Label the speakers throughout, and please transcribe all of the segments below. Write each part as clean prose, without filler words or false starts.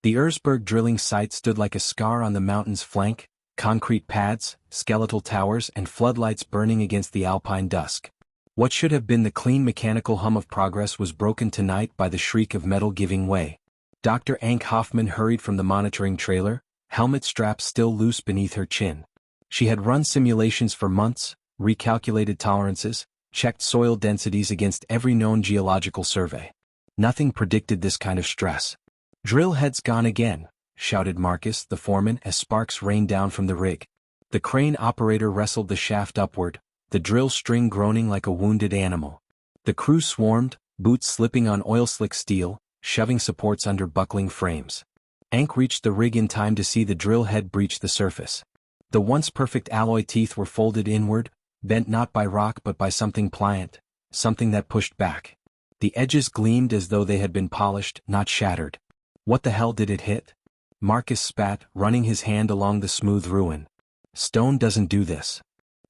Speaker 1: The Erzberg drilling site stood like a scar on the mountain's flank, concrete pads, skeletal towers and floodlights burning against the alpine dusk. What should have been the clean mechanical hum of progress was broken tonight by the shriek of metal giving way. Dr. Ank Hoffman hurried from the monitoring trailer, helmet straps still loose beneath her chin. She had run simulations for months, recalculated tolerances, checked soil densities against every known geological survey. Nothing predicted this kind of stress. "Drill head's gone again," shouted Marcus, the foreman, as sparks rained down from the rig. The crane operator wrestled the shaft upward, the drill string groaning like a wounded animal. The crew swarmed, boots slipping on oil-slick steel, shoving supports under buckling frames. Ank reached the rig in time to see the drill head breach the surface. The once perfect alloy teeth were folded inward, bent not by rock but by something pliant, something that pushed back. The edges gleamed as though they had been polished, not shattered. What the hell did it hit? Marcus spat, running his hand along the smooth ruin. "Stone doesn't do this."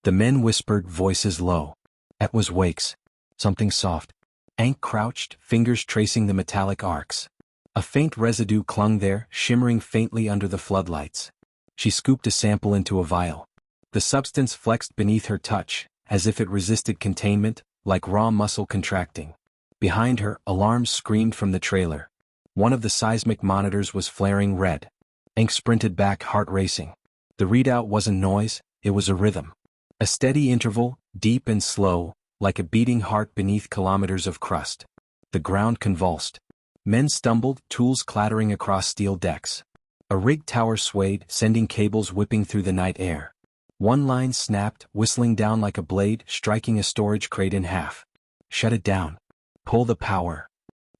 Speaker 1: The men whispered, voices low. It was Wakes. Something soft. Ank crouched, fingers tracing the metallic arcs. A faint residue clung there, shimmering faintly under the floodlights. She scooped a sample into a vial. The substance flexed beneath her touch, as if it resisted containment, like raw muscle contracting. Behind her, alarms screamed from the trailer. One of the seismic monitors was flaring red. Ank sprinted back, heart racing. The readout wasn't noise, it was a rhythm. A steady interval, deep and slow, like a beating heart beneath kilometers of crust. The ground convulsed. Men stumbled, tools clattering across steel decks. A rig tower swayed, sending cables whipping through the night air. One line snapped, whistling down like a blade, striking a storage crate in half. "Shut it down. Pull the power."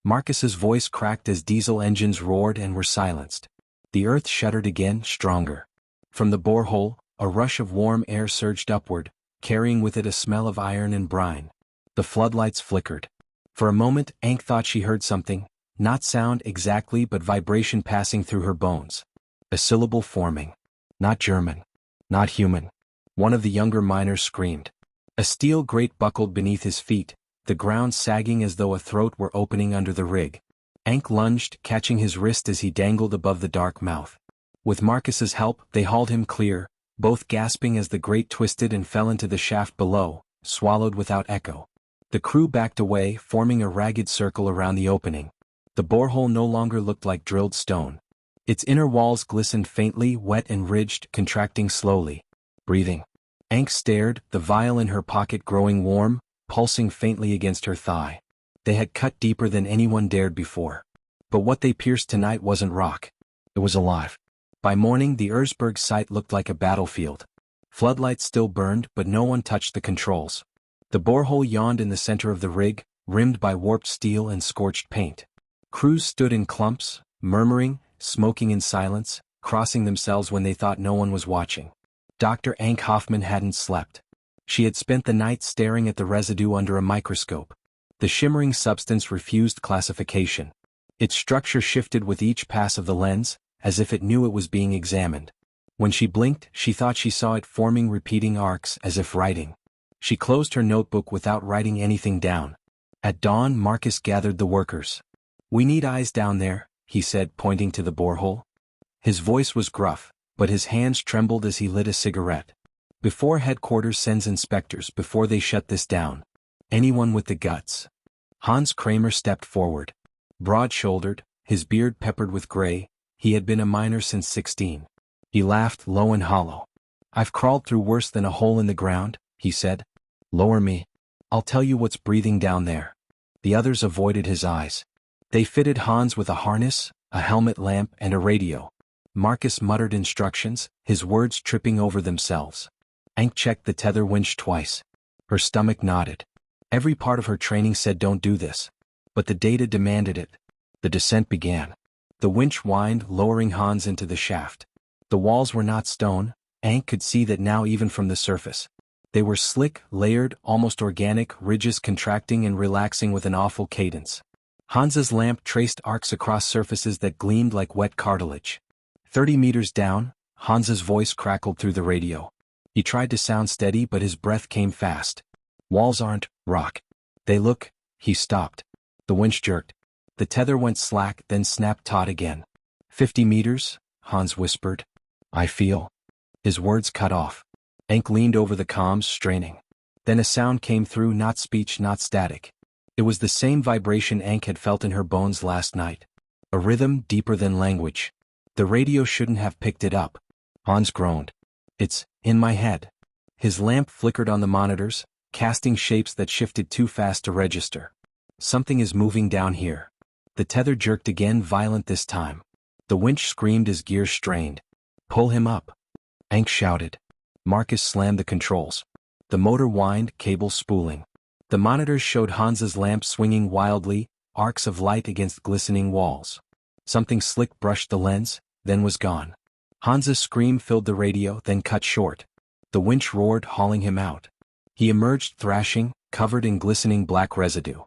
Speaker 1: Marcus's voice cracked as diesel engines roared and were silenced. The earth shuddered again, stronger. From the borehole, a rush of warm air surged upward, carrying with it a smell of iron and brine. The floodlights flickered. For a moment, Ank thought she heard something, not sound exactly but vibration passing through her bones. A syllable forming. Not German. Not human. One of the younger miners screamed. A steel grate buckled beneath his feet, the ground sagging as though a throat were opening under the rig. Ank lunged, catching his wrist as he dangled above the dark mouth. With Marcus's help, they hauled him clear, both gasping as the grate twisted and fell into the shaft below, swallowed without echo. The crew backed away, forming a ragged circle around the opening. The borehole no longer looked like drilled stone. Its inner walls glistened faintly, wet and ridged, contracting slowly. Breathing. Ank stared, the vial in her pocket growing warm, pulsing faintly against her thigh. They had cut deeper than anyone dared before. But what they pierced tonight wasn't rock. It was alive. By morning, the Erzberg site looked like a battlefield. Floodlights still burned, but no one touched the controls. The borehole yawned in the center of the rig, rimmed by warped steel and scorched paint. Crews stood in clumps, murmuring, smoking in silence, crossing themselves when they thought no one was watching. Dr. Ank Hoffman hadn't slept. She had spent the night staring at the residue under a microscope. The shimmering substance refused classification. Its structure shifted with each pass of the lens, as if it knew it was being examined. When she blinked, she thought she saw it forming repeating arcs as if writing. She closed her notebook without writing anything down. At dawn, Marcus gathered the workers. "We need eyes down there," he said, pointing to the borehole. His voice was gruff, but his hands trembled as he lit a cigarette. "Before headquarters sends inspectors, before they shut this down. Anyone with the guts." Hans Kramer stepped forward. Broad-shouldered, his beard peppered with gray, he had been a miner since 16. He laughed low and hollow. "I've crawled through worse than a hole in the ground," he said. "Lower me. I'll tell you what's breathing down there." The others avoided his eyes. They fitted Hans with a harness, a helmet lamp and a radio. Marcus muttered instructions, his words tripping over themselves. Ank checked the tether winch twice. Her stomach nodded. Every part of her training said don't do this. But the data demanded it. The descent began. The winch whined, lowering Hans into the shaft. The walls were not stone, Ank could see that now even from the surface. They were slick, layered, almost organic, ridges contracting and relaxing with an awful cadence. Hans's lamp traced arcs across surfaces that gleamed like wet cartilage. 30 meters down, Hans's voice crackled through the radio. He tried to sound steady but his breath came fast. "Walls aren't rock. They look..." He stopped. The winch jerked. The tether went slack, then snapped taut again. 50 meters, Hans whispered. I feel. His words cut off. Hank leaned over the comms, straining. Then a sound came through, not speech, not static. It was the same vibration Hank had felt in her bones last night. A rhythm deeper than language. The radio shouldn't have picked it up. Hans groaned. It's in my head. His lamp flickered on the monitors, casting shapes that shifted too fast to register. Something is moving down here. The tether jerked again, violent this time. The winch screamed as gears strained. Pull him up. Hank shouted. Marcus slammed the controls. The motor whined, cables spooling. The monitors showed Hans's lamp swinging wildly, arcs of light against glistening walls. Something slick brushed the lens, then was gone. Hans's scream filled the radio, then cut short. The winch roared, hauling him out. He emerged thrashing, covered in glistening black residue.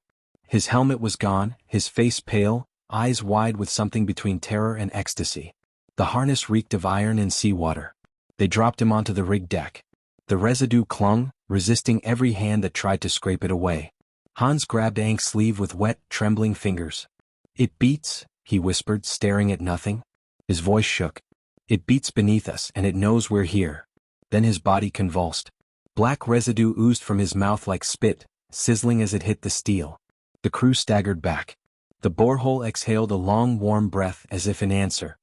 Speaker 1: His helmet was gone, his face pale, eyes wide with something between terror and ecstasy. The harness reeked of iron and seawater. They dropped him onto the rig deck. The residue clung, resisting every hand that tried to scrape it away. Hans grabbed Hank's sleeve with wet, trembling fingers. It beats, he whispered, staring at nothing. His voice shook. It beats beneath us, and it knows we're here. Then his body convulsed. Black residue oozed from his mouth like spit, sizzling as it hit the steel. The crew staggered back. The borehole exhaled a long, warm breath as if in answer.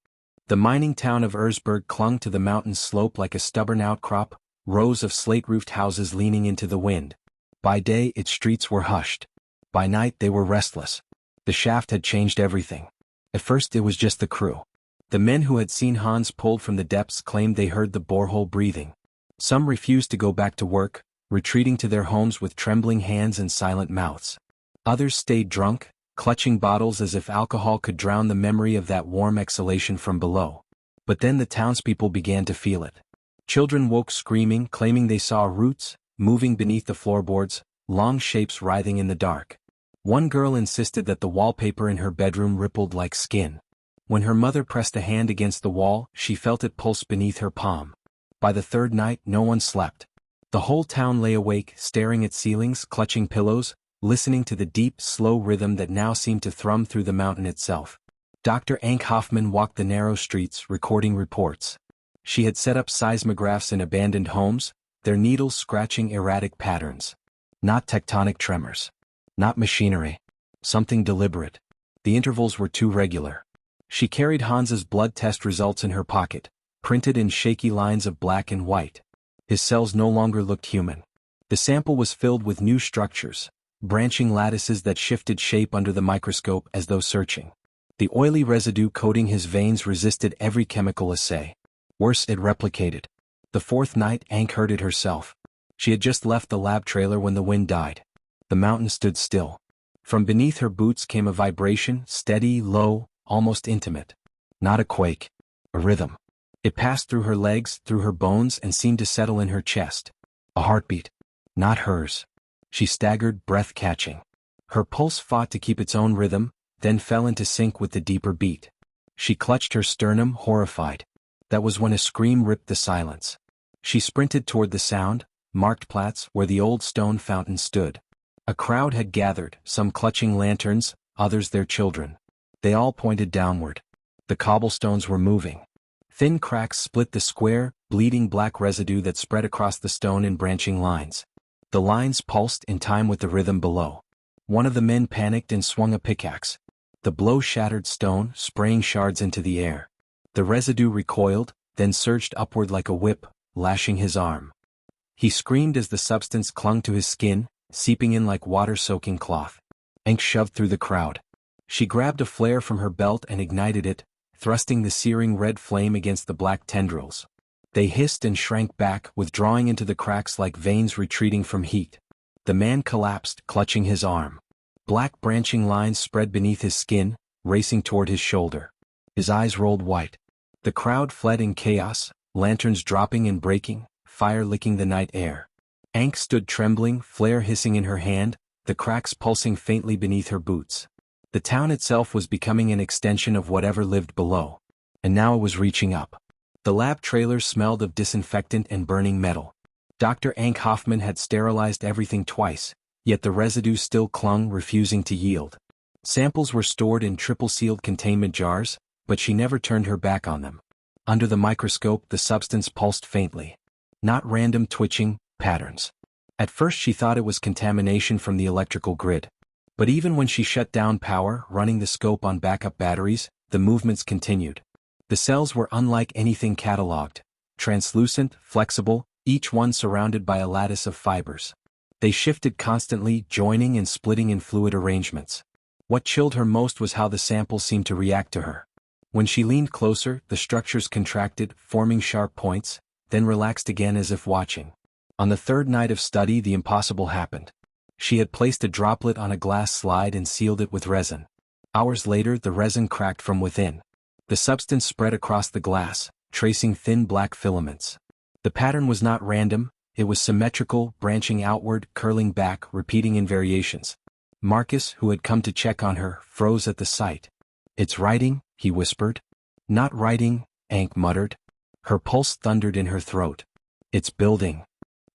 Speaker 1: The mining town of Erzberg clung to the mountain slope like a stubborn outcrop, rows of slate-roofed houses leaning into the wind. By day, its streets were hushed. By night, they were restless. The shaft had changed everything. At first, it was just the crew. The men who had seen Hans pulled from the depths claimed they heard the borehole breathing. Some refused to go back to work, retreating to their homes with trembling hands and silent mouths. Others stayed drunk, clutching bottles as if alcohol could drown the memory of that warm exhalation from below. But then the townspeople began to feel it. Children woke screaming, claiming they saw roots, moving beneath the floorboards, long shapes writhing in the dark. One girl insisted that the wallpaper in her bedroom rippled like skin. When her mother pressed a hand against the wall, she felt it pulse beneath her palm. By the third night, no one slept. The whole town lay awake, staring at ceilings, clutching pillows, listening to the deep, slow rhythm that now seemed to thrum through the mountain itself. Dr. Ank Hoffman walked the narrow streets, recording reports. She had set up seismographs in abandoned homes, their needles scratching erratic patterns. Not tectonic tremors. Not machinery. Something deliberate. The intervals were too regular. She carried Hans's blood test results in her pocket, printed in shaky lines of black and white. His cells no longer looked human. The sample was filled with new structures, branching lattices that shifted shape under the microscope as though searching. The oily residue coating his veins resisted every chemical assay. Worse, it replicated. The fourth night, Ank heard it herself. She had just left the lab trailer when the wind died. The mountain stood still. From beneath her boots came a vibration, steady, low, almost intimate. Not a quake. A rhythm. It passed through her legs, through her bones, and seemed to settle in her chest. A heartbeat. Not hers. She staggered, breath catching. Her pulse fought to keep its own rhythm, then fell into sync with the deeper beat. She clutched her sternum, horrified. That was when a scream ripped the silence. She sprinted toward the sound, Marktplatz, where the old stone fountain stood. A crowd had gathered, some clutching lanterns, others their children. They all pointed downward. The cobblestones were moving. Thin cracks split the square, bleeding black residue that spread across the stone in branching lines. The lines pulsed in time with the rhythm below. One of the men panicked and swung a pickaxe. The blow shattered stone, spraying shards into the air. The residue recoiled, then surged upward like a whip, lashing his arm. He screamed as the substance clung to his skin, seeping in like water-soaking cloth. Ank shoved through the crowd. She grabbed a flare from her belt and ignited it, thrusting the searing red flame against the black tendrils. They hissed and shrank back, withdrawing into the cracks like veins retreating from heat. The man collapsed, clutching his arm. Black branching lines spread beneath his skin, racing toward his shoulder. His eyes rolled white. The crowd fled in chaos, lanterns dropping and breaking, fire licking the night air. Ank stood trembling, flare hissing in her hand, the cracks pulsing faintly beneath her boots. The town itself was becoming an extension of whatever lived below. And now it was reaching up. The lab trailer smelled of disinfectant and burning metal. Dr. Ank Hoffman had sterilized everything twice, yet the residue still clung, refusing to yield. Samples were stored in triple-sealed containment jars, but she never turned her back on them. Under the microscope, the substance pulsed faintly. Not random twitching patterns. At first she thought it was contamination from the electrical grid. But even when she shut down power, running the scope on backup batteries, the movements continued. The cells were unlike anything catalogued. Translucent, flexible, each one surrounded by a lattice of fibers. They shifted constantly, joining and splitting in fluid arrangements. What chilled her most was how the sample seemed to react to her. When she leaned closer, the structures contracted, forming sharp points, then relaxed again as if watching. On the third night of study, the impossible happened. She had placed a droplet on a glass slide and sealed it with resin. Hours later, the resin cracked from within. The substance spread across the glass, tracing thin black filaments. The pattern was not random, it was symmetrical, branching outward, curling back, repeating in variations. Marcus, who had come to check on her, froze at the sight. "It's writing," he whispered. "Not writing," Ank muttered. Her pulse thundered in her throat. "It's building."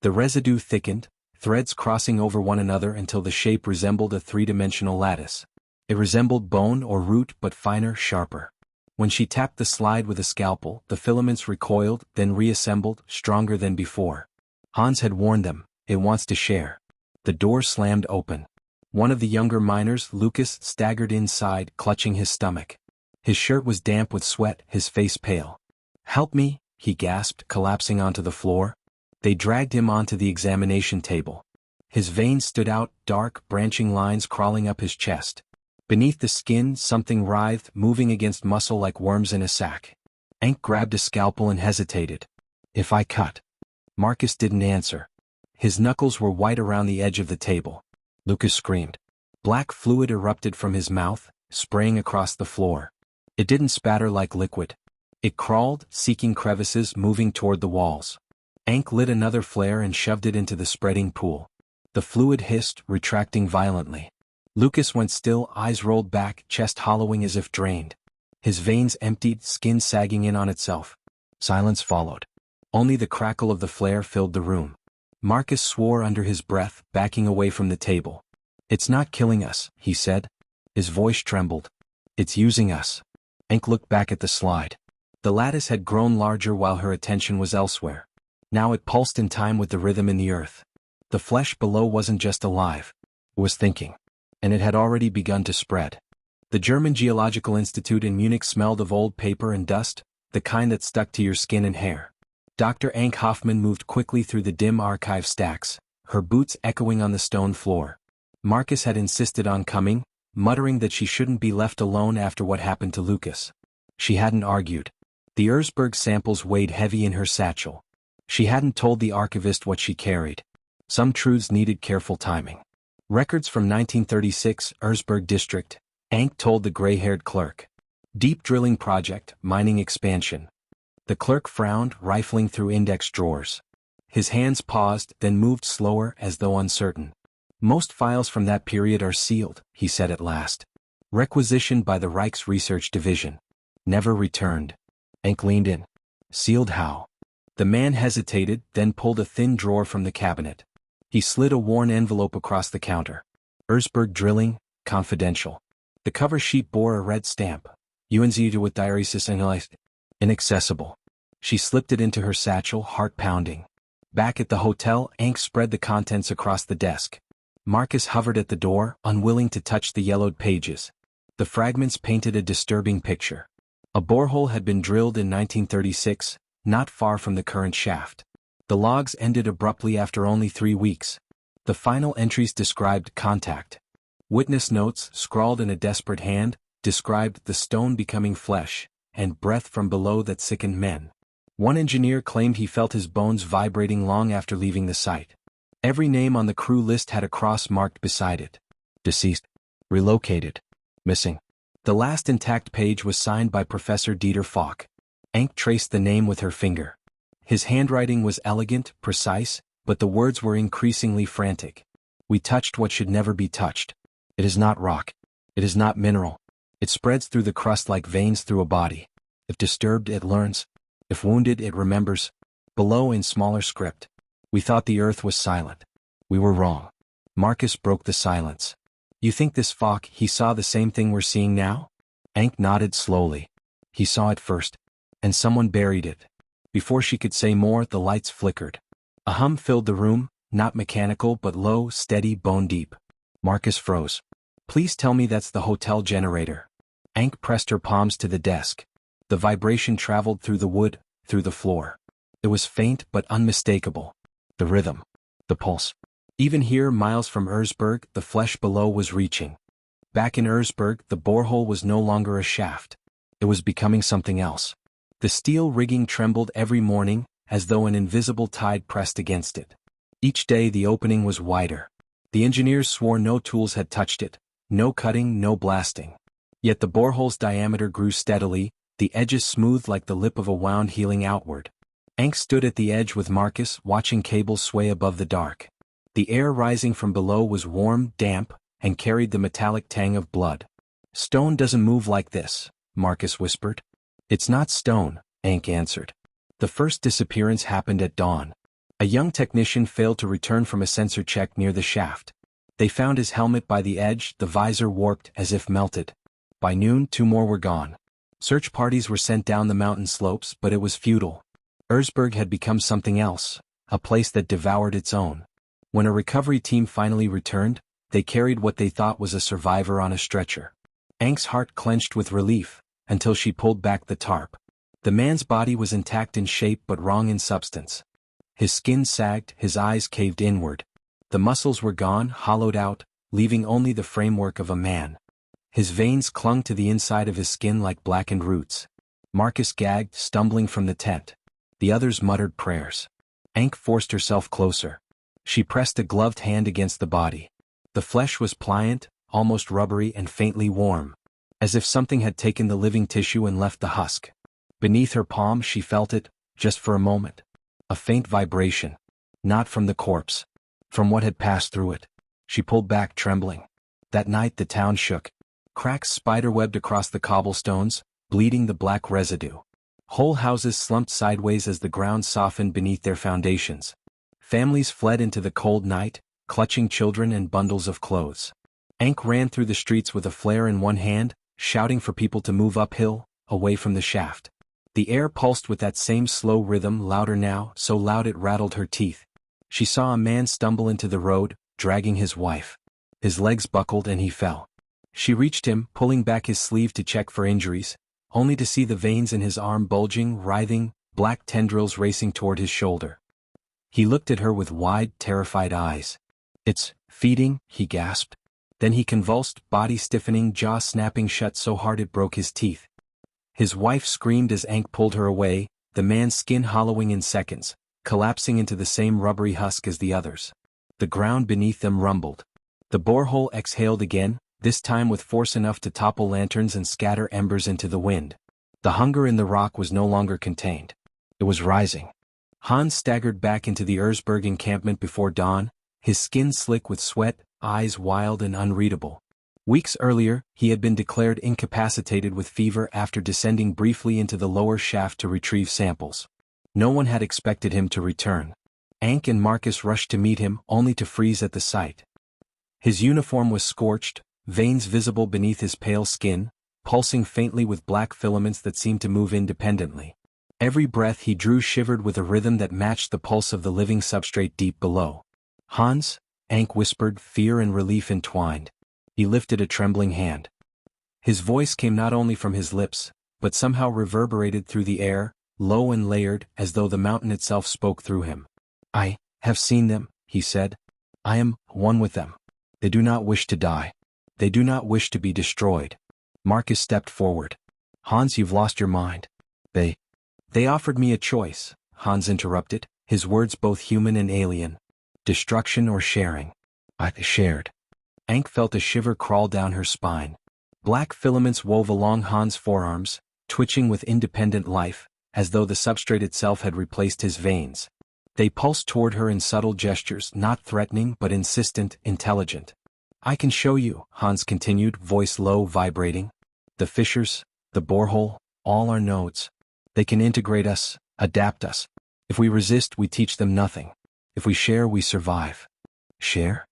Speaker 1: The residue thickened, threads crossing over one another until the shape resembled a three-dimensional lattice. It resembled bone or root but finer, sharper. When she tapped the slide with a scalpel, the filaments recoiled, then reassembled, stronger than before. Hans had warned them, "It wants to share." The door slammed open. One of the younger miners, Lucas, staggered inside, clutching his stomach. His shirt was damp with sweat, his face pale. "Help me," he gasped, collapsing onto the floor. They dragged him onto the examination table. His veins stood out, dark, branching lines crawling up his chest. Beneath the skin, something writhed, moving against muscle like worms in a sack. Ank grabbed a scalpel and hesitated. "If I cut?" Marcus didn't answer. His knuckles were white around the edge of the table. Lucas screamed. Black fluid erupted from his mouth, spraying across the floor. It didn't spatter like liquid. It crawled, seeking crevices, moving toward the walls. Ank lit another flare and shoved it into the spreading pool. The fluid hissed, retracting violently. Lucas went still, eyes rolled back, chest hollowing as if drained. His veins emptied, skin sagging in on itself. Silence followed. Only the crackle of the flare filled the room. Marcus swore under his breath, backing away from the table. "It's not killing us," he said. His voice trembled. "It's using us." Ank looked back at the slide. The lattice had grown larger while her attention was elsewhere. Now it pulsed in time with the rhythm in the earth. The flesh below wasn't just alive. It was thinking. And it had already begun to spread. The German Geological Institute in Munich smelled of old paper and dust, the kind that stuck to your skin and hair. Dr. Ank Hoffman moved quickly through the dim archive stacks, her boots echoing on the stone floor. Marcus had insisted on coming, muttering that she shouldn't be left alone after what happened to Lucas. She hadn't argued. The Erzberg samples weighed heavy in her satchel. She hadn't told the archivist what she carried. Some truths needed careful timing. Records from 1936, Erzberg district, Ank told the gray-haired clerk. Deep drilling project, mining expansion. The clerk frowned, rifling through index drawers. His hands paused, then moved slower, as though uncertain. "Most files from that period are sealed," he said at last. "Requisitioned by the Reich's Research Division. Never returned." Ank leaned in. "Sealed how?" The man hesitated, then pulled a thin drawer from the cabinet. He slid a worn envelope across the counter. "Erzberg Drilling, Confidential." The cover sheet bore a red stamp. "UNZ with diaresis analyzed. Inaccessible." She slipped it into her satchel, heart pounding. Back at the hotel, Ank spread the contents across the desk. Marcus hovered at the door, unwilling to touch the yellowed pages. The fragments painted a disturbing picture. A borehole had been drilled in 1936, not far from the current shaft. The logs ended abruptly after only 3 weeks. The final entries described contact. Witness notes, scrawled in a desperate hand, described the stone becoming flesh, and breath from below that sickened men. One engineer claimed he felt his bones vibrating long after leaving the site. Every name on the crew list had a cross marked beside it. Deceased. Relocated. Missing. The last intact page was signed by Professor Dieter Falk. Ank traced the name with her finger. His handwriting was elegant, precise, but the words were increasingly frantic. "We touched what should never be touched. It is not rock. It is not mineral. It spreads through the crust like veins through a body. If disturbed, it learns. If wounded, it remembers." Below in smaller script. "We thought the earth was silent. We were wrong." Marcus broke the silence. "You think this Falk, he saw the same thing we're seeing now?" Ank nodded slowly. he saw it first. And someone buried it. Before she could say more, the lights flickered. A hum filled the room, not mechanical but low, steady, bone deep. Marcus froze. Please tell me that's the hotel generator. Ank pressed her palms to the desk. The vibration traveled through the wood, through the floor. It was faint but unmistakable. The rhythm. The pulse. Even here, miles from Erzberg, the flesh below was reaching. Back in Erzberg, the borehole was no longer a shaft. It was becoming something else. The steel rigging trembled every morning, as though an invisible tide pressed against it. Each day the opening was wider. The engineers swore no tools had touched it, no cutting, no blasting. Yet the borehole's diameter grew steadily, the edges smooth like the lip of a wound healing outward. Ank stood at the edge with Marcus, watching cables sway above the dark. The air rising from below was warm, damp, and carried the metallic tang of blood. Stone doesn't move like this, Marcus whispered. It's not stone, Ank answered. The first disappearance happened at dawn. A young technician failed to return from a sensor check near the shaft. They found his helmet by the edge, the visor warped as if melted. By noon, 2 more were gone. Search parties were sent down the mountain slopes, but it was futile. Erzberg had become something else, a place that devoured its own. When a recovery team finally returned, they carried what they thought was a survivor on a stretcher. Ank's heart clenched with relief, until she pulled back the tarp. The man's body was intact in shape but wrong in substance. His skin sagged, his eyes caved inward. The muscles were gone, hollowed out, leaving only the framework of a man. His veins clung to the inside of his skin like blackened roots. Marcus gagged, stumbling from the tent. The others muttered prayers. Ank forced herself closer. She pressed a gloved hand against the body. The flesh was pliant, almost rubbery and faintly warm, as if something had taken the living tissue and left the husk. Beneath her palm she felt it, just for a moment. A faint vibration. Not from the corpse. From what had passed through it. She pulled back, trembling. That night the town shook. Cracks spiderwebbed across the cobblestones, bleeding the black residue. Whole houses slumped sideways as the ground softened beneath their foundations. Families fled into the cold night, clutching children and bundles of clothes. Ank ran through the streets with a flare in one hand, shouting for people to move uphill, away from the shaft. The air pulsed with that same slow rhythm, louder now, so loud it rattled her teeth. She saw a man stumble into the road, dragging his wife. His legs buckled and he fell. She reached him, pulling back his sleeve to check for injuries, only to see the veins in his arm bulging, writhing, black tendrils racing toward his shoulder. He looked at her with wide, terrified eyes. "It's feeding," he gasped. Then he convulsed, body stiffening, jaw snapping shut so hard it broke his teeth. His wife screamed as Ank pulled her away, the man's skin hollowing in seconds, collapsing into the same rubbery husk as the others. The ground beneath them rumbled. The borehole exhaled again, this time with force enough to topple lanterns and scatter embers into the wind. The hunger in the rock was no longer contained. It was rising. Hans staggered back into the Erzberg encampment before dawn, his skin slick with sweat, eyes wild and unreadable. Weeks earlier, he had been declared incapacitated with fever after descending briefly into the lower shaft to retrieve samples. No one had expected him to return. Ank and Marcus rushed to meet him, only to freeze at the sight. His uniform was scorched, veins visible beneath his pale skin, pulsing faintly with black filaments that seemed to move independently. Every breath he drew shivered with a rhythm that matched the pulse of the living substrate deep below. "Hans?" Ank whispered, fear and relief entwined. He lifted a trembling hand. His voice came not only from his lips, but somehow reverberated through the air, low and layered, as though the mountain itself spoke through him. "I have seen them," he said. "I am one with them. They do not wish to die. They do not wish to be destroyed." Marcus stepped forward. "Hans, you've lost your mind. They offered me a choice," Hans interrupted, his words both human and alien. "Destruction or sharing. I shared." Ank felt a shiver crawl down her spine. Black filaments wove along Hans' forearms, twitching with independent life, as though the substrate itself had replaced his veins. They pulsed toward her in subtle gestures, not threatening but insistent, intelligent. "I can show you," Hans continued, voice low, vibrating. "The fissures, the borehole, all are nodes. They can integrate us, adapt us. If we resist, we teach them nothing. If we share, we survive." "Share?"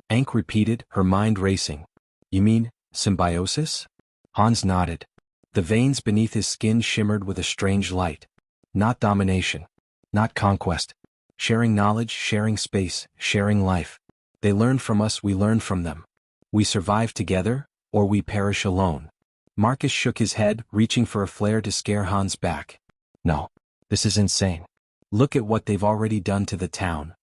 Speaker 1: Ank repeated, her mind racing. "You mean symbiosis?" Hans nodded. The veins beneath his skin shimmered with a strange light. Not domination. Not conquest. Sharing knowledge, sharing space, sharing life. They learn from us, we learn from them. We survive together, or we perish alone. Marcus shook his head, reaching for a flare to scare Hans back. No. This is insane. Look at what they've already done to the town.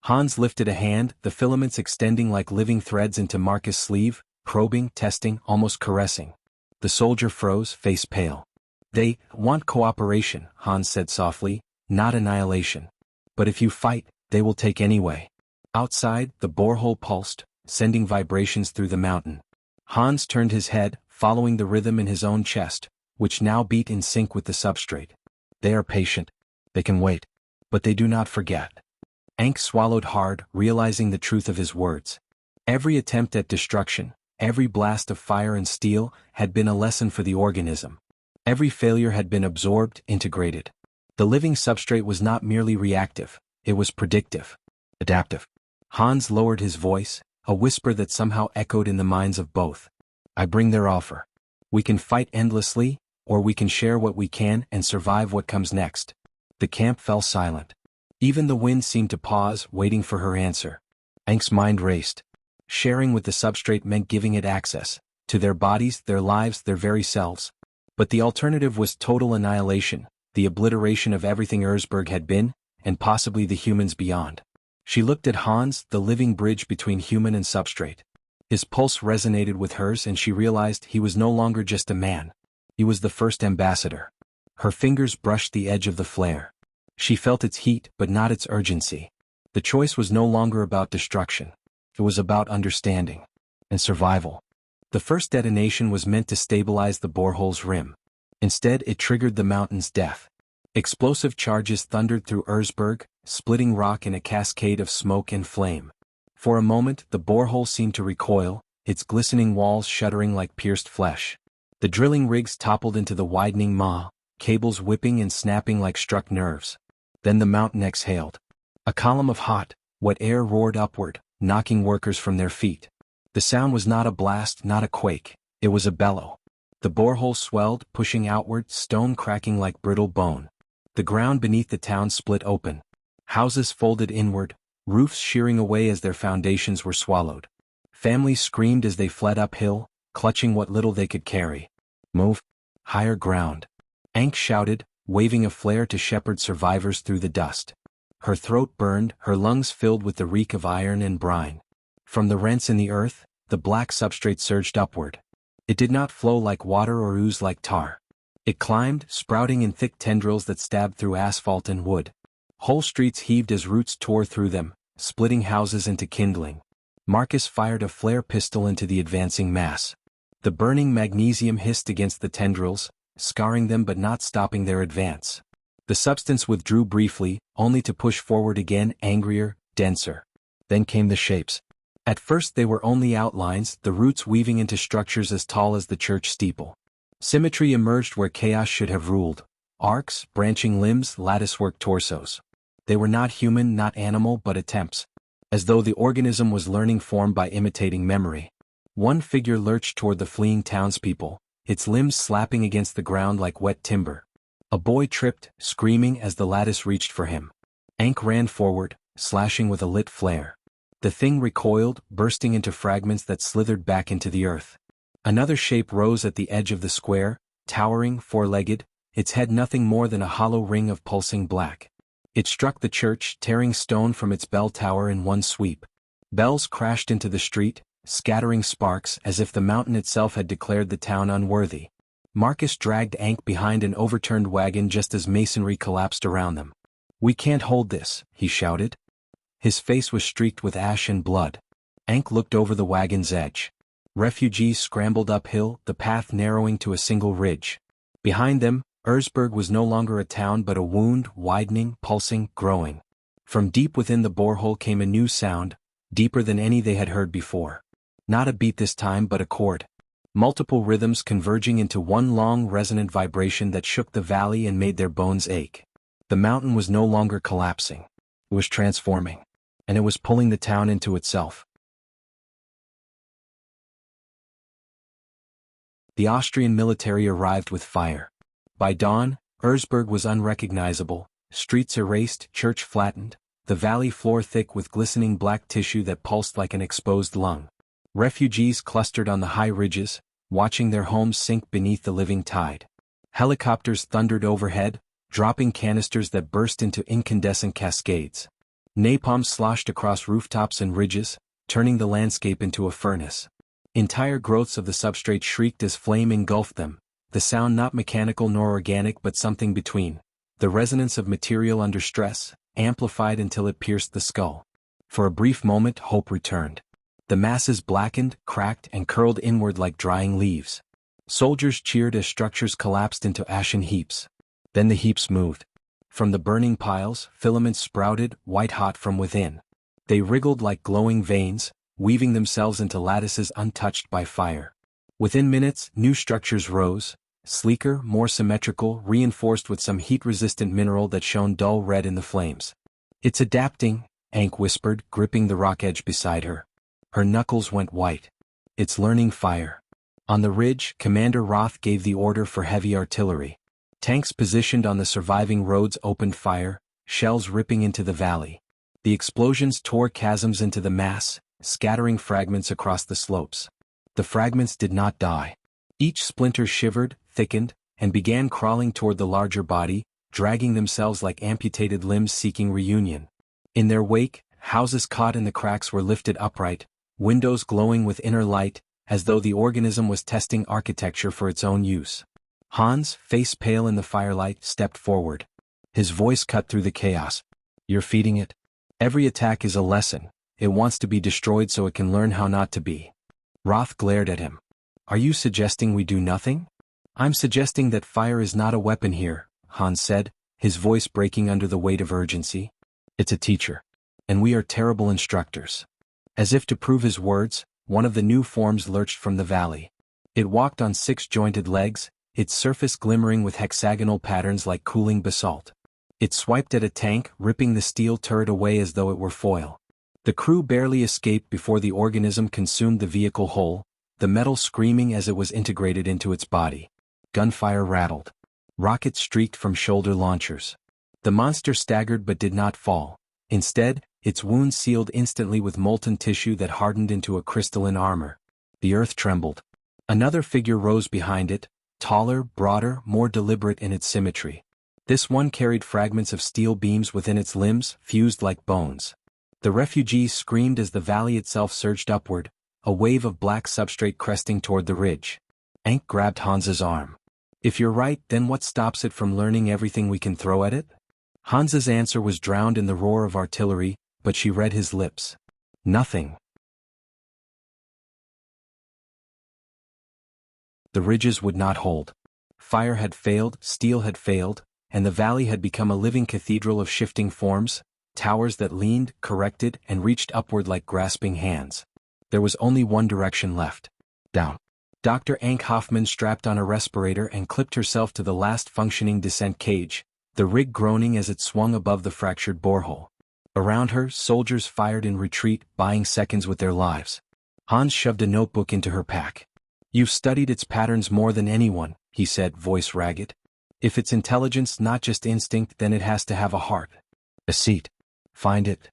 Speaker 1: Hans lifted a hand, the filaments extending like living threads into Marcus' sleeve, probing, testing, almost caressing. The soldier froze, face pale. They want cooperation, Hans said softly, not annihilation. But if you fight, they will take anyway. Outside, the borehole pulsed, sending vibrations through the mountain. Hans turned his head, following the rhythm in his own chest, which now beat in sync with the substrate. They are patient. They can wait. But they do not forget. Ankh swallowed hard, realizing the truth of his words. Every attempt at destruction, every blast of fire and steel, had been a lesson for the organism. Every failure had been absorbed, integrated. The living substrate was not merely reactive, it was predictive. Adaptive. Hans lowered his voice, a whisper that somehow echoed in the minds of both. I bring their offer. We can fight endlessly, or we can share what we can and survive what comes next. The camp fell silent. Even the wind seemed to pause, waiting for her answer. Ankh's mind raced. Sharing with the substrate meant giving it access, to their bodies, their lives, their very selves. But the alternative was total annihilation, the obliteration of everything Erzberg had been, and possibly the humans beyond. She looked at Hans, the living bridge between human and substrate. His pulse resonated with hers and she realized he was no longer just a man. He was the first ambassador. Her fingers brushed the edge of the flare. She felt its heat but not its urgency. The choice was no longer about destruction. It was about understanding. And survival. The first detonation was meant to stabilize the borehole's rim. Instead, it triggered the mountain's death. Explosive charges thundered through Erzberg, splitting rock in a cascade of smoke and flame. For a moment, the borehole seemed to recoil, its glistening walls shuddering like pierced flesh. The drilling rigs toppled into the widening maw, cables whipping and snapping like struck nerves. Then the mountain exhaled. A column of hot, wet air roared upward, knocking workers from their feet. The sound was not a blast, not a quake. It was a bellow. The borehole swelled, pushing outward, stone cracking like brittle bone. The ground beneath the town split open. Houses folded inward, roofs shearing away as their foundations were swallowed. Families screamed as they fled uphill, clutching what little they could carry. Move. Higher ground. Ankh shouted, waving a flare to shepherd survivors through the dust. Her throat burned, her lungs filled with the reek of iron and brine. From the rents in the earth, the black substrate surged upward. It did not flow like water or ooze like tar. It climbed, sprouting in thick tendrils that stabbed through asphalt and wood. Whole streets heaved as roots tore through them, splitting houses into kindling. Marcus fired a flare pistol into the advancing mass. The burning magnesium hissed against the tendrils, scarring them but not stopping their advance. The substance withdrew briefly, only to push forward again, angrier, denser. Then came the shapes. At first they were only outlines, the roots weaving into structures as tall as the church steeple. Symmetry emerged where chaos should have ruled. Arcs, branching limbs, latticework torsos. They were not human, not animal, but attempts. As though the organism was learning form by imitating memory. One figure lurched toward the fleeing townspeople, its limbs slapping against the ground like wet timber. A boy tripped, screaming as the lattice reached for him. Ankh ran forward, slashing with a lit flare. The thing recoiled, bursting into fragments that slithered back into the earth. Another shape rose at the edge of the square, towering, four-legged, its head nothing more than a hollow ring of pulsing black. It struck the church, tearing stone from its bell tower in one sweep. Bells crashed into the street, scattering sparks as if the mountain itself had declared the town unworthy. Marcus dragged Ankh behind an overturned wagon just as masonry collapsed around them. "We can't hold this," he shouted. His face was streaked with ash and blood. Ankh looked over the wagon's edge. Refugees scrambled uphill, the path narrowing to a single ridge. Behind them, Erzberg was no longer a town but a wound, widening, pulsing, growing. From deep within the borehole came a new sound, deeper than any they had heard before. Not a beat this time but a chord. Multiple rhythms converging into one long resonant vibration that shook the valley and made their bones ache. The mountain was no longer collapsing. It was transforming. And it was pulling the town into itself. The Austrian military arrived with fire. By dawn, Erzberg was unrecognizable, streets erased, church flattened, the valley floor thick with glistening black tissue that pulsed like an exposed lung. Refugees clustered on the high ridges, watching their homes sink beneath the living tide. Helicopters thundered overhead, dropping canisters that burst into incandescent cascades. Napalm sloshed across rooftops and ridges, turning the landscape into a furnace. Entire growths of the substrate shrieked as flame engulfed them, the sound not mechanical nor organic but something between, the resonance of material under stress, amplified until it pierced the skull. For a brief moment hope returned. The masses blackened, cracked, and curled inward like drying leaves. Soldiers cheered as structures collapsed into ashen heaps. Then the heaps moved. From the burning piles, filaments sprouted, white-hot from within. They wriggled like glowing veins, weaving themselves into lattices untouched by fire. Within minutes, new structures rose, sleeker, more symmetrical, reinforced with some heat-resistant mineral that shone dull red in the flames. "It's adapting," Hank whispered, gripping the rock edge beside her. Her knuckles went white. "It's learning fire." On the ridge, Commander Roth gave the order for heavy artillery. Tanks positioned on the surviving roads opened fire, shells ripping into the valley. The explosions tore chasms into the mass, scattering fragments across the slopes. The fragments did not die. Each splinter shivered, thickened, and began crawling toward the larger body, dragging themselves like amputated limbs seeking reunion. In their wake, houses caught in the cracks were lifted upright, windows glowing with inner light, as though the organism was testing architecture for its own use. Hans, face pale in the firelight, stepped forward. His voice cut through the chaos. "You're feeding it? Every attack is a lesson. It wants to be destroyed so it can learn how not to be." Roth glared at him. "Are you suggesting we do nothing?" "I'm suggesting that fire is not a weapon here," Hans said, his voice breaking under the weight of urgency. "It's a teacher. And we are terrible instructors." As if to prove his words, one of the new forms lurched from the valley. It walked on 6 jointed legs, its surface glimmering with hexagonal patterns like cooling basalt. It swiped at a tank, ripping the steel turret away as though it were foil. The crew barely escaped before the organism consumed the vehicle whole, the metal screaming as it was integrated into its body. Gunfire rattled. Rockets streaked from shoulder launchers. The monster staggered but did not fall. Instead, its wounds sealed instantly with molten tissue that hardened into a crystalline armor. The earth trembled. Another figure rose behind it, taller, broader, more deliberate in its symmetry. This one carried fragments of steel beams within its limbs, fused like bones. The refugees screamed as the valley itself surged upward, a wave of black substrate cresting toward the ridge. Hank grabbed Hans's arm. "If you're right, then what stops it from learning everything we can throw at it?" Hans's answer was drowned in the roar of artillery, but she read his lips. "Nothing." The ridges would not hold. Fire had failed, steel had failed, and the valley had become a living cathedral of shifting forms, towers that leaned, corrected, and reached upward like grasping hands. There was only one direction left. Down. Dr. Ank Hoffman strapped on a respirator and clipped herself to the last functioning descent cage, the rig groaning as it swung above the fractured borehole. Around her, soldiers fired in retreat, buying seconds with their lives. Hans shoved a notebook into her pack. "You've studied its patterns more than anyone," he said, voice ragged. "If it's intelligence, not just instinct, then it has to have a heart." "A seat. Find it."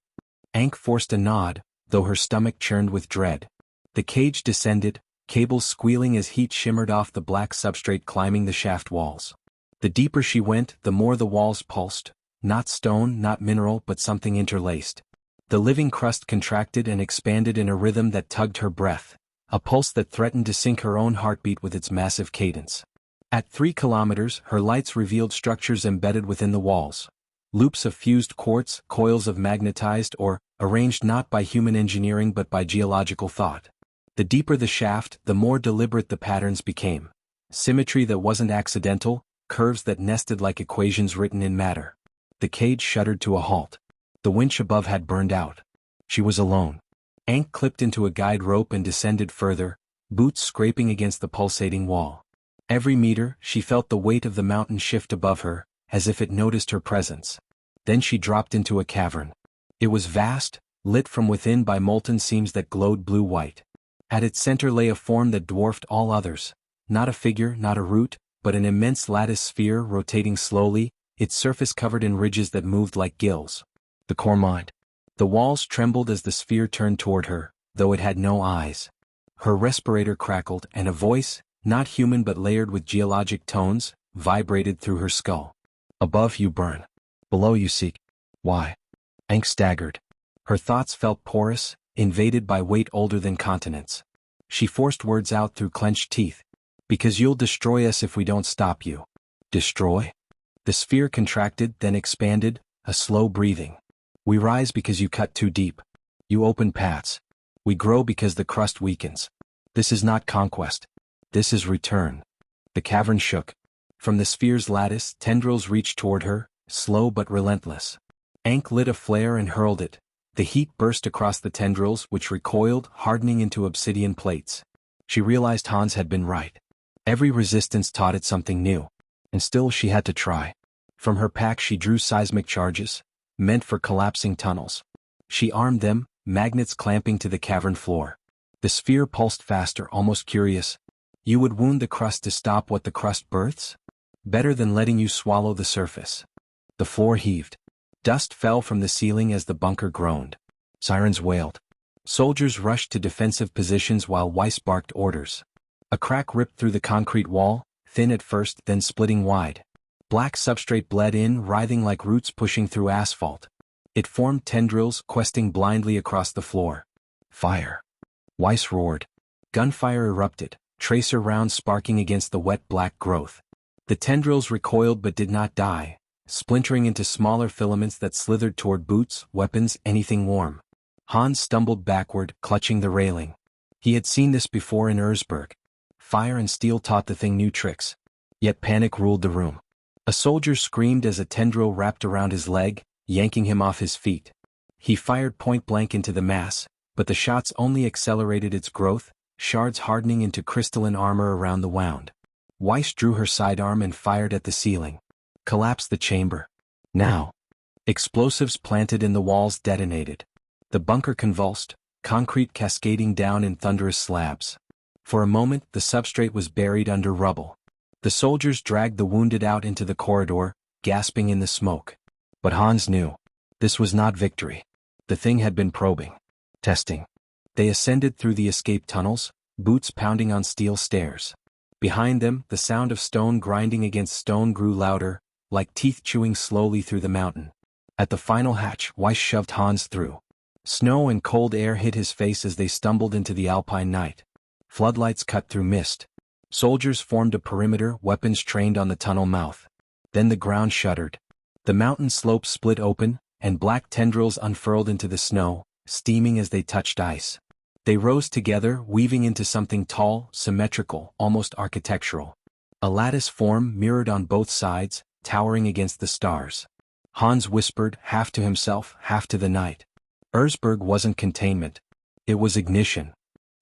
Speaker 1: Ank forced a nod, though her stomach churned with dread. The cage descended, cables squealing as heat shimmered off the black substrate climbing the shaft walls. The deeper she went, the more the walls pulsed, not stone, not mineral, but something interlaced. The living crust contracted and expanded in a rhythm that tugged her breath, a pulse that threatened to sink her own heartbeat with its massive cadence. At 3 kilometers, her lights revealed structures embedded within the walls. Loops of fused quartz, coils of magnetized or, arranged not by human engineering but by geological thought. The deeper the shaft, the more deliberate the patterns became. Symmetry that wasn't accidental, curves that nested like equations written in matter. The cage shuddered to a halt. The winch above had burned out. She was alone. Ank clipped into a guide rope and descended further, boots scraping against the pulsating wall. Every meter, she felt the weight of the mountain shift above her, as if it noticed her presence. Then she dropped into a cavern. It was vast, lit from within by molten seams that glowed blue-white. At its center lay a form that dwarfed all others, not a figure, not a root, but an immense lattice sphere rotating slowly, its surface covered in ridges that moved like gills. The core mind. The walls trembled as the sphere turned toward her, though it had no eyes. Her respirator crackled, and a voice, not human but layered with geologic tones, vibrated through her skull. Above you burn. Below you seek. Why? Ankh staggered. Her thoughts felt porous, invaded by weight older than continents. She forced words out through clenched teeth. Because you'll destroy us if we don't stop you. Destroy? The sphere contracted, then expanded, a slow breathing. We rise because you cut too deep. You open paths. We grow because the crust weakens. This is not conquest. This is return. The cavern shook. From the sphere's lattice, tendrils reached toward her, slow but relentless. Ankh lit a flare and hurled it. The heat burst across the tendrils, which recoiled, hardening into obsidian plates. She realized Hans had been right. Every resistance taught it something new. And still she had to try. From her pack she drew seismic charges, meant for collapsing tunnels. She armed them, magnets clamping to the cavern floor. The sphere pulsed faster, almost curious. You would wound the crust to stop what the crust births? Better than letting you swallow the surface. The floor heaved. Dust fell from the ceiling as the bunker groaned. Sirens wailed. Soldiers rushed to defensive positions while Weiss barked orders. A crack ripped through the concrete wall, thin at first, then splitting wide. Black substrate bled in, writhing like roots pushing through asphalt. It formed tendrils, questing blindly across the floor. Fire. Weiss roared. Gunfire erupted, tracer rounds sparking against the wet black growth. The tendrils recoiled but did not die, splintering into smaller filaments that slithered toward boots, weapons, anything warm. Hans stumbled backward, clutching the railing. He had seen this before in Erzberg. Fire and steel taught the thing new tricks. Yet panic ruled the room. A soldier screamed as a tendril wrapped around his leg, yanking him off his feet. He fired point-blank into the mass, but the shots only accelerated its growth, shards hardening into crystalline armor around the wound. Weiss drew her sidearm and fired at the ceiling. Collapsed the chamber. Now. Explosives planted in the walls detonated. The bunker convulsed, concrete cascading down in thunderous slabs. For a moment the substrate was buried under rubble. The soldiers dragged the wounded out into the corridor, gasping in the smoke. But Hans knew. This was not victory. The thing had been probing. Testing. They ascended through the escape tunnels, boots pounding on steel stairs. Behind them, the sound of stone grinding against stone grew louder, like teeth chewing slowly through the mountain. At the final hatch, Weiss shoved Hans through. Snow and cold air hit his face as they stumbled into the alpine night. Floodlights cut through mist. Soldiers formed a perimeter, weapons trained on the tunnel mouth. Then the ground shuddered. The mountain slopes split open, and black tendrils unfurled into the snow, steaming as they touched ice. They rose together, weaving into something tall, symmetrical, almost architectural. A lattice form mirrored on both sides, towering against the stars. Hans whispered, half to himself, half to the night. Erzberg wasn't containment. It was ignition.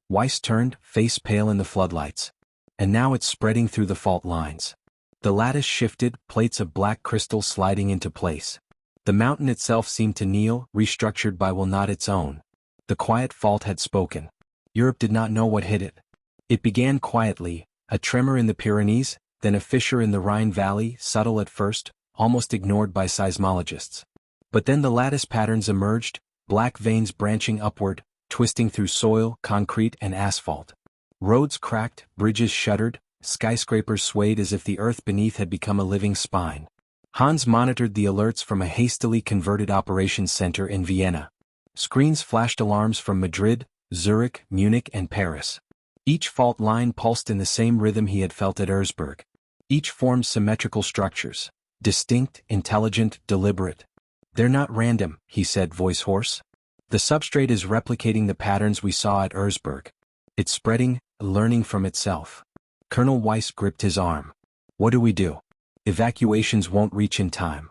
Speaker 1: Weiss turned, face pale in the floodlights. And now it's spreading through the fault lines. The lattice shifted, plates of black crystal sliding into place. The mountain itself seemed to kneel, restructured by will not its own. The quiet fault had spoken. Europe did not know what hit it. It began quietly, a tremor in the Pyrenees, then a fissure in the Rhine Valley, subtle at first, almost ignored by seismologists. But then the lattice patterns emerged, black veins branching upward, twisting through soil, concrete, and asphalt. Roads cracked, bridges shuddered, skyscrapers swayed as if the earth beneath had become a living spine. Hans monitored the alerts from a hastily converted operations center in Vienna. Screens flashed alarms from Madrid, Zurich, Munich, and Paris. Each fault line pulsed in the same rhythm he had felt at Erzberg. Each formed symmetrical structures. Distinct, intelligent, deliberate. They're not random, he said, voice hoarse. The substrate is replicating the patterns we saw at Erzberg. It's spreading, learning from itself. Colonel Weiss gripped his arm. What do we do? Evacuations won't reach in time.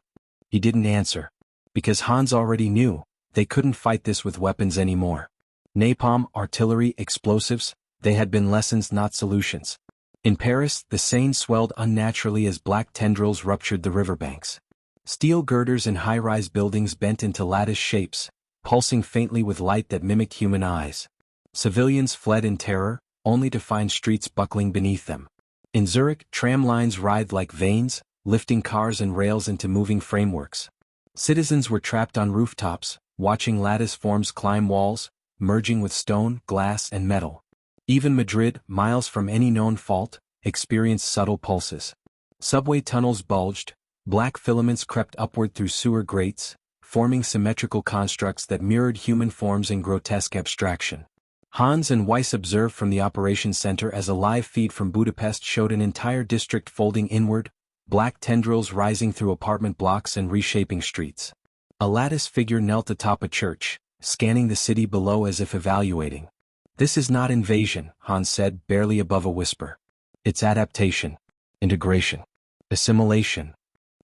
Speaker 1: He didn't answer. Because Hans already knew, they couldn't fight this with weapons anymore. Napalm, artillery, explosives, they had been lessons, not solutions. In Paris, the Seine swelled unnaturally as black tendrils ruptured the riverbanks. Steel girders in high-rise buildings bent into lattice shapes, pulsing faintly with light that mimicked human eyes. Civilians fled in terror, only to find streets buckling beneath them. In Zurich, tram lines writhed like veins, lifting cars and rails into moving frameworks. Citizens were trapped on rooftops, watching lattice forms climb walls, merging with stone, glass, and metal. Even Madrid, miles from any known fault, experienced subtle pulses. Subway tunnels bulged, black filaments crept upward through sewer grates, forming symmetrical constructs that mirrored human forms in grotesque abstraction. Hans and Weiss observed from the operations center as a live feed from Budapest showed an entire district folding inward, black tendrils rising through apartment blocks and reshaping streets. A lattice figure knelt atop a church, scanning the city below as if evaluating. "This is not invasion," Hans said, barely above a whisper. "It's adaptation, integration, assimilation."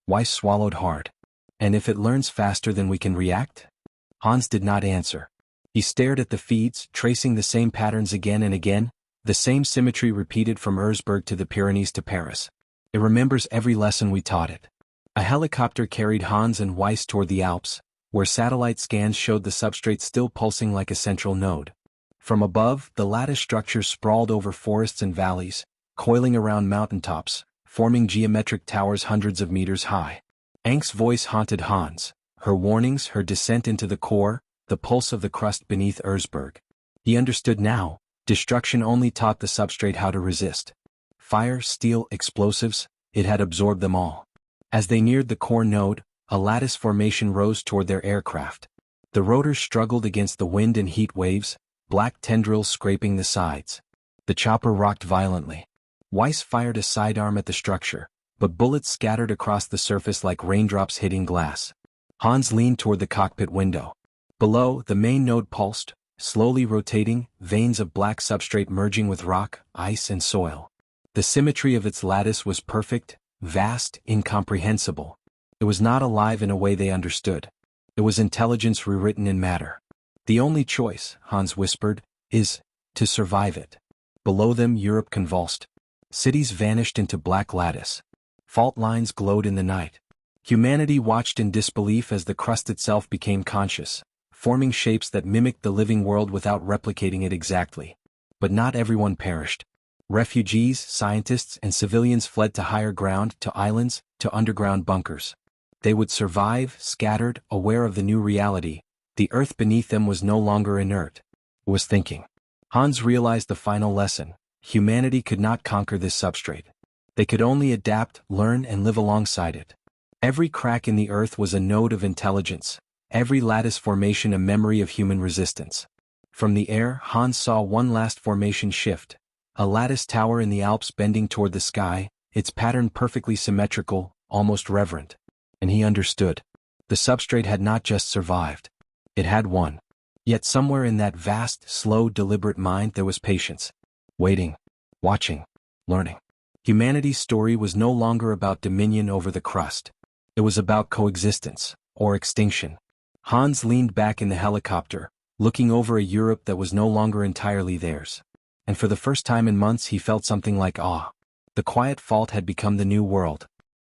Speaker 1: Weiss swallowed hard. "And if it learns faster than we can react?" Hans did not answer. He stared at the feeds, tracing the same patterns again and again, the same symmetry repeated from Erzberg to the Pyrenees to Paris. "It remembers every lesson we taught it." A helicopter carried Hans and Weiss toward the Alps, where satellite scans showed the substrate still pulsing like a central node. From above, the lattice structures sprawled over forests and valleys, coiling around mountaintops, forming geometric towers hundreds of meters high. Ank's voice haunted Hans, her warnings, her descent into the core, the pulse of the crust beneath Erzberg. He understood now, destruction only taught the substrate how to resist. Fire, steel, explosives, it had absorbed them all. As they neared the core node, a lattice formation rose toward their aircraft. The rotors struggled against the wind and heat waves, black tendrils scraping the sides. The chopper rocked violently. Weiss fired a sidearm at the structure, but bullets scattered across the surface like raindrops hitting glass. Hans leaned toward the cockpit window. Below, the main node pulsed, slowly rotating, veins of black substrate merging with rock, ice, and soil. The symmetry of its lattice was perfect, vast, incomprehensible. It was not alive in a way they understood. It was intelligence rewritten in matter. "The only choice," Hans whispered, "is to survive it." Below them, Europe convulsed. Cities vanished into black lattice. Fault lines glowed in the night. Humanity watched in disbelief as the crust itself became conscious, forming shapes that mimicked the living world without replicating it exactly. But not everyone perished. Refugees, scientists, and civilians fled to higher ground, to islands, to underground bunkers. They would survive, scattered, aware of the new reality. The earth beneath them was no longer inert. It was thinking. Hans realized the final lesson. Humanity could not conquer this substrate. They could only adapt, learn, and live alongside it. Every crack in the earth was a node of intelligence, every lattice formation a memory of human resistance. From the air, Hans saw one last formation shift. A lattice tower in the Alps bending toward the sky, its pattern perfectly symmetrical, almost reverent. And he understood. The substrate had not just survived. It had won. Yet somewhere in that vast, slow, deliberate mind there was patience. Waiting. Watching. Learning. Humanity's story was no longer about dominion over the crust. It was about coexistence, or extinction. Hans leaned back in the helicopter, looking over a Europe that was no longer entirely theirs. And for the first time in months he felt something like awe. The quiet fault had become the new world.